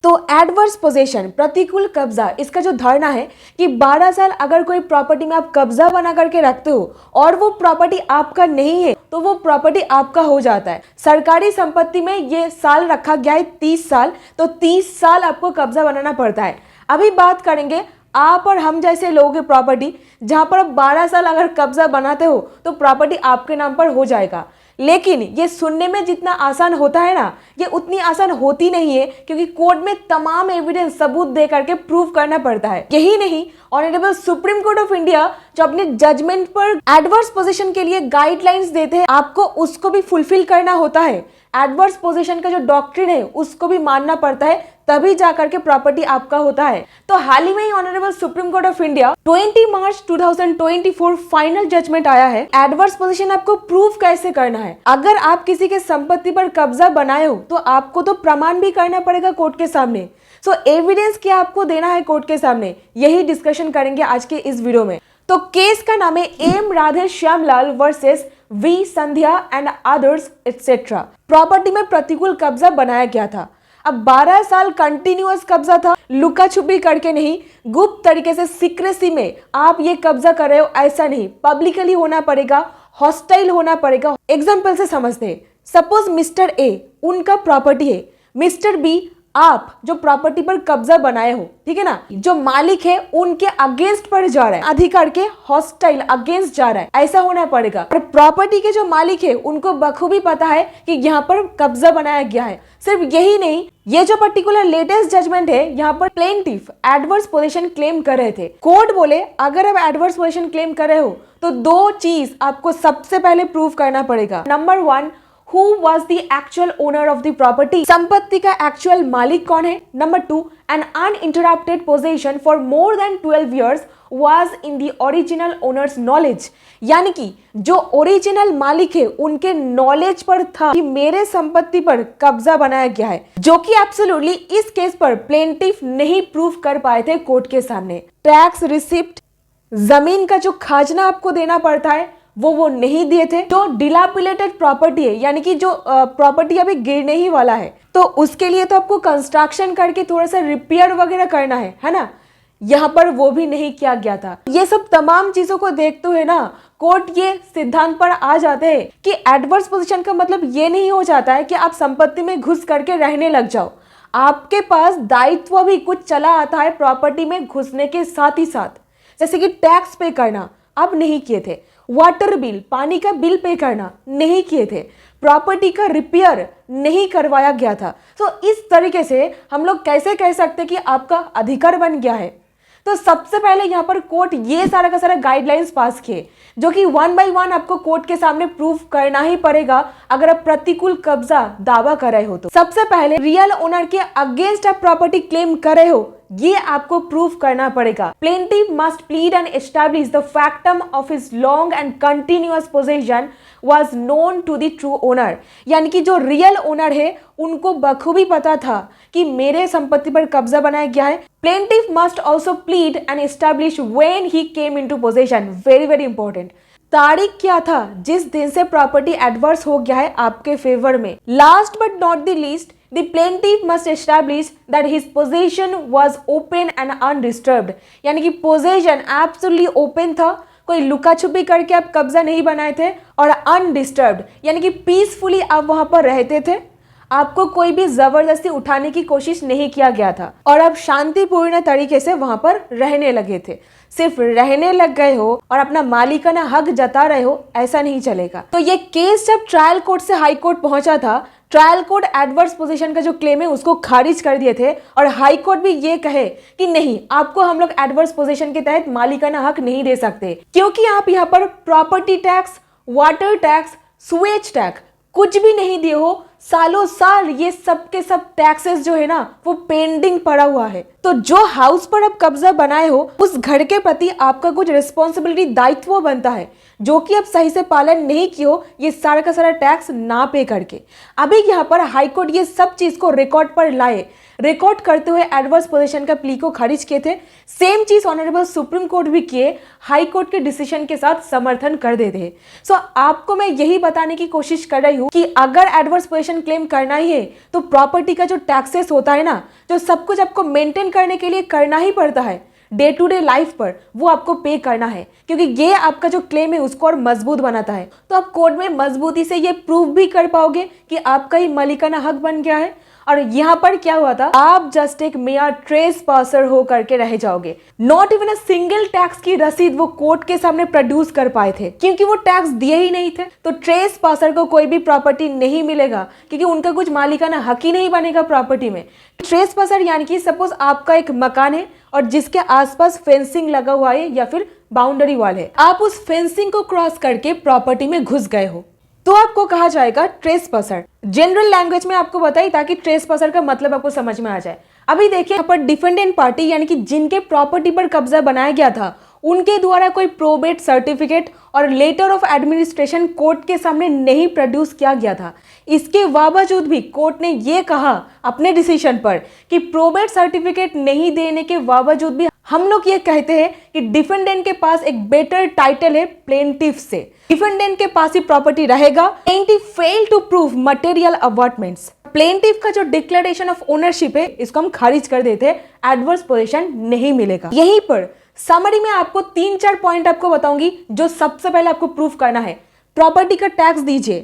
तो adverse possession, प्रतिकूल कब्जा, इसका जो धारणा है कि 12 साल अगर कोई प्रॉपर्टी में आप कब्जा बना करके रखते हो और वो प्रॉपर्टी आपका नहीं है तो वो प्रॉपर्टी आपका हो जाता है। सरकारी संपत्ति में ये साल रखा गया है 30 साल, तो 30 साल आपको कब्जा बनाना पड़ता है। अभी बात करेंगे आप और हम जैसे लोगों की प्रॉपर्टी, जहां पर आप 12 साल अगर कब्जा बनाते हो तो प्रॉपर्टी आपके नाम पर हो जाएगा। लेकिन ये सुनने में जितना आसान होता है ना, ये उतनी आसान होती नहीं है, क्योंकि कोर्ट में तमाम एविडेंस सबूत दे करके प्रूव करना पड़ता है। यही नहीं, honourable supreme court of India जो अपने जजमेंट पर एडवर्स पोजीशन के लिए गाइडलाइंस देते हैं, आपको उसको भी फुलफिल करना होता है। एडवर्स पोजीशन का जो डॉक्ट्रिन है उसको भी मानना पड़ता है, तभी जाकर के प्रॉपर्टी आपका होता है। तो हाल ही में ही honourable supreme court of India 20 March 2024 final judgment आया है। एडवर्स पोजीशन आपको प्रूव कैसे करना है। अगर आप किसी के संपत्ति पर कब्जा बनाए हो तो आपको तो प्रमाण भी करना पड़ेगा कोर्ट के सामने। सो एविडेंस क्या आपको देना है कोर्ट के सामने, यही डिस्कशन करेंगे आज के इस वीडियो में। तो केस का नाम है M Radhe Shyamlal versus V Sandhya and others etcetera. Property में प्रतिकूल कब्जा बनाया गया था। अब 12 साल कंटिन्यूअस कब्जा था, लुका छुपी करके नहीं, गुप्त तरीके से सीक्रेसी में आप ये कब्जा कर रहे हो, ऐसा नहीं, पब्लिकली होना पड़ेगा, हॉस्टाइल होना पड़ेगा। एग्जांपल से समझते हैं। सपोज मिस्टर ए उनका प्रॉपर्टी है, मिस्टर बी आप जो प्रॉपर्टी पर कब्जा बनाए हो, ठीक है ना, जो मालिक है उनके अगेंस्ट पर जा रहा है, अधिकार के हॉस्टाइल अगेंस्ट जा रहा है, ऐसा होना पड़ेगा। और प्रॉपर्टी के जो मालिक है उनको बखूबी पता है कि यहाँ पर कब्जा बनाया गया है। सिर्फ यही नहीं, ये जो पर्टिकुलर लेटेस्ट जजमेंट है, यहाँ पर प्लेंटिफ एडवर्स पोजीशन क्लेम कर रहे थे। कोर्ट बोले अगर आप एडवर्स पोजीशन क्लेम कर रहे हो तो दो चीज आपको सबसे पहले प्रूव करना पड़ेगा। Number 1, Who was the actual owner of the property? संपत्ति का एक्चुअल मालिक कौन है? Number 2, an uninterrupted possession for more than 12 years was in the original owner's knowledge। यानी कि जो ओरिजिनल मालिक है उनके नॉलेज पर था कि मेरे संपत्ति पर कब्जा बनाया गया है, जो कि एब्सोल्युटली इस केस पर प्लेंटिफ नहीं प्रूव कर पाए थे कोर्ट के सामने। टैक्स रिसिप्ट, जमीन का जो खाजना आपको देना पड़ता है वो नहीं दिए थे। जो डिलापिलेटेड प्रॉपर्टी है, यानी कि जो प्रॉपर्टी अभी गिरने ही वाला है, तो उसके लिए तो आपको कंस्ट्रक्शन करके थोड़ा सा रिपेयर वगैरह करना है ना, यहाँ पर वो भी नहीं किया गया था। ये सब तमाम चीजों को देखते हुए ना कोर्ट ये सिद्धांत पर आ जाते हैं कि एडवर्स पोजीशन का मतलब ये नहीं हो जाता है कि आप संपत्ति में घुस करके रहने लग जाओ। आपके पास दायित्व भी कुछ चला आता है प्रॉपर्टी में घुसने के साथ ही साथ, जैसे कि टैक्स पे करना आप नहीं किए थे, वाटर बिल, पानी का बिल पे करना नहीं किए थे, प्रॉपर्टी का रिपेयर नहीं करवाया गया था। तो इस तरीके से हम लोग कैसे कह सकते कि आपका अधिकार बन गया है। तो सबसे पहले यहाँ पर कोर्ट ये सारा का सारा गाइडलाइंस पास किए, जो कि 1 बाय 1 आपको कोर्ट के सामने प्रूफ करना ही पड़ेगा अगर आप प्रतिकूल कब्जा दावा कर रहे हो। तो सबसे पहले रियल ओनर के अगेंस्ट आप प्रॉपर्टी क्लेम कर रहे हो, ये आपको प्रूफ करना पड़ेगा। Plaintiff must plead and establish the factum of his long and continuous possession was known to the true owner। यानी कि जो रियल ओनर है उनको बखूबी पता था कि मेरे संपत्ति पर कब्जा बनाया गया है। Plaintiff must also plead and establish when he came into possession. Very very important, तारीख क्या था जिस दिन से प्रॉपर्टी एडवर्स हो गया है आपके फेवर में। Last but not the least, the plaintiff must establish that his possession was open and undisturbed। यानी कि possession absolutely open था, कोई लुका छुपी करके आप कब्जा नहीं बनाए थे, और अनडिस्टर्ब्ड यानी कि पीसफुली आप वहां पर रहते थे, आपको कोई भी जबरदस्ती उठाने की कोशिश नहीं किया गया था, और आप शांतिपूर्ण तरीके से वहां पर रहने लगे थे। सिर्फ रहने लग गए हो और अपना मालिकाना हक जता रहे हो, ऐसा नहीं चलेगा। तो ये केस जब ट्रायल कोर्ट से हाई कोर्ट पहुंचा था, ट्रायल कोर्ट एडवर्स पोजीशन का जो क्लेम है उसको खारिज कर दिए थे, और हाई कोर्ट भी ये कहे कि नहीं, आपको हम लोग एडवर्स पोजीशन के तहत मालिकाना हक नहीं दे सकते, क्योंकि आप यहाँ पर property tax, water tax, Suez tax कुछ भी नहीं दिए हो। सालों साल ये सब के सब टैक्सेस जो है ना वो पेंडिंग पड़ा हुआ है। तो जो हाउस पर आप कब्जा बनाए हो उस घर के प्रति आपका कुछ रिस्पॉन्सिबिलिटी, दायित्व बनता है, जो कि आप सही से पालन नहीं किए हो, ये सारा का सारा टैक्स ना पे करके। अभी यहाँ पर हाईकोर्ट ये सब चीज को रिकॉर्ड पर लाए, रिकॉर्ड करते हुए एडवर्स पोजीशन का प्ली को खारिज किए थे। सेम चीज ऑनरेबल सुप्रीम कोर्ट भी किए, हाई कोर्ट के डिसीजन के साथ समर्थन कर देते। सो आपको मैं यही बताने की कोशिश कर रही हूं कि अगर एडवर्स पोजीशन क्लेम करना ही है तो प्रॉपर्टी का जो टैक्सेस होता है ना, जो सब कुछ आपको मेंटेन करने के लिए करना ही पड़ता है डे टू डे लाइफ पर, वो आपको पे करना है, क्योंकि ये आपका जो क्लेम है उसको और मजबूत बनाता है। तो आप कोर्ट में मजबूती से ये प्रूव भी कर पाओगे कि आपका ही मालिकाना हक बन गया है। और यहाँ पर क्या हुआ था, आप जस्ट एक मेयर ट्रेस पासर हो करके रह जाओगे। Not even a single tax की रसीद वो कोर्ट के सामने प्रोड्यूस कर पाए थे, क्योंकि वो टैक्स दिए ही नहीं थे। तो ट्रेस पासर को कोई भी प्रॉपर्टी नहीं मिलेगा, क्योंकि उनका कुछ मालिकाना हक ही नहीं बनेगा प्रॉपर्टी में। ट्रेस पासर यानी कि सपोज आपका एक मकान है और जिसके आसपास फेंसिंग लगा हुआ है या फिर बाउंड्री वॉल है, आप उस फेंसिंग को क्रॉस करके प्रॉपर्टी में घुस गए हो, तो आपको कहा जाएगा ट्रेसपासर। जनरल लैंग्वेज में आपको बताइए ताकि ट्रेसपासर का मतलब आपको समझ में आ जाए। अभी देखिए यहाँ पर डिफेंडेंट पार्टी यानी कि जिनके प्रॉपर्टी पर कब्जा बनाया गया था, उनके द्वारा कोई प्रोबेट सर्टिफिकेट और लेटर ऑफ एडमिनिस्ट्रेशन कोर्ट के सामने नहीं प्रोड्यूस किया गया था। इसके बावजूद भी कोर्ट ने यह कहा अपने डिसीजन पर कि प्रोबेट सर्टिफिकेट नहीं देने के बावजूद भी हम लोग ये कहते हैं कि डिफेंडेंट के पास एक बेटर टाइटल है प्लेंटिफ से, डिफेंडेंट के पास ही प्रॉपर्टी रहेगा। Plaintiff fail to prove material averments, plaintiff का जो डिक्लेरेशन ऑफ ओनरशिप है इसको हम खारिज कर देते हैं, एडवर्स पोजीशन नहीं मिलेगा। यहीं पर समरी में आपको 3-4 पॉइंट आपको बताऊंगी जो सबसे पहले आपको प्रूफ करना है। प्रॉपर्टी का टैक्स दीजिए,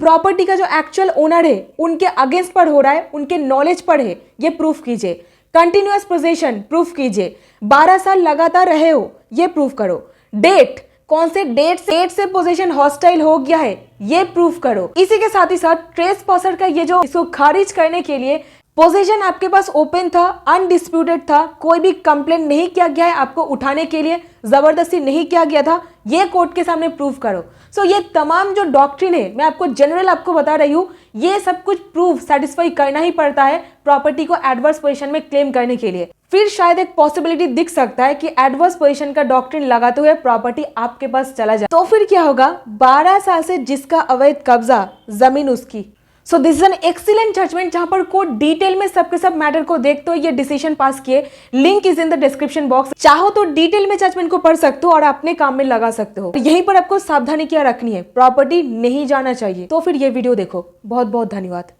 प्रॉपर्टी का जो एक्चुअल ओनर है उनके अगेंस्ट पर हो रहा है, उनके नॉलेज पर है, ये प्रूफ कीजिए। कंटिन्यूअस पोजीशन प्रूफ कीजिए, 12 साल लगातार रहे हो, ये प्रूफ करो। डेट, कौन से डेट से पोजीशन हॉस्टाइल हो गया है, ये प्रूफ करो। इसी के साथ ही साथ ट्रेसपासर का ये जो इसको खारिज करने के लिए पोजीशन आपके पास ओपन था, अनडिस्प्यूटेड था, कोई भी कंप्लेंट नहीं किया गया है, आपको उठाने के लिए जबरदस्ती नहीं किया गया था, ये कोर्ट के सामने प्रूफ करो। सो ये तमाम जो डॉक्ट्रिन है मैं आपको जनरल आपको बता रही हूँ, ये सब कुछ प्रूफ सेटिस्फाई करना ही पड़ता है प्रॉपर्टी को एडवर्स पोजीशन में क्लेम करने के लिए। फिर शायद एक पॉसिबिलिटी दिख सकता है कि एडवर्स पोजीशन का डॉक्ट्रिन लगाते हुए प्रॉपर्टी आपके पास चला जाए, तो फिर क्या होगा, 12 साल से जिसका अवैध कब्जा, जमीन उसकी। So this is an excellent judgement जहां पर कोर्ट डिटेल में सबके सब मैटर को देखते हुए ये डिसीजन पास किए। Link is in the description box, चाहो तो डिटेल में जजमेंट को पढ़ सकते हो और अपने काम में लगा सकते हो। यहीं पर आपको सावधानी क्या रखनी है, प्रॉपर्टी नहीं जाना चाहिए। तो फिर ये वीडियो देखो। बहुत बहुत धन्यवाद।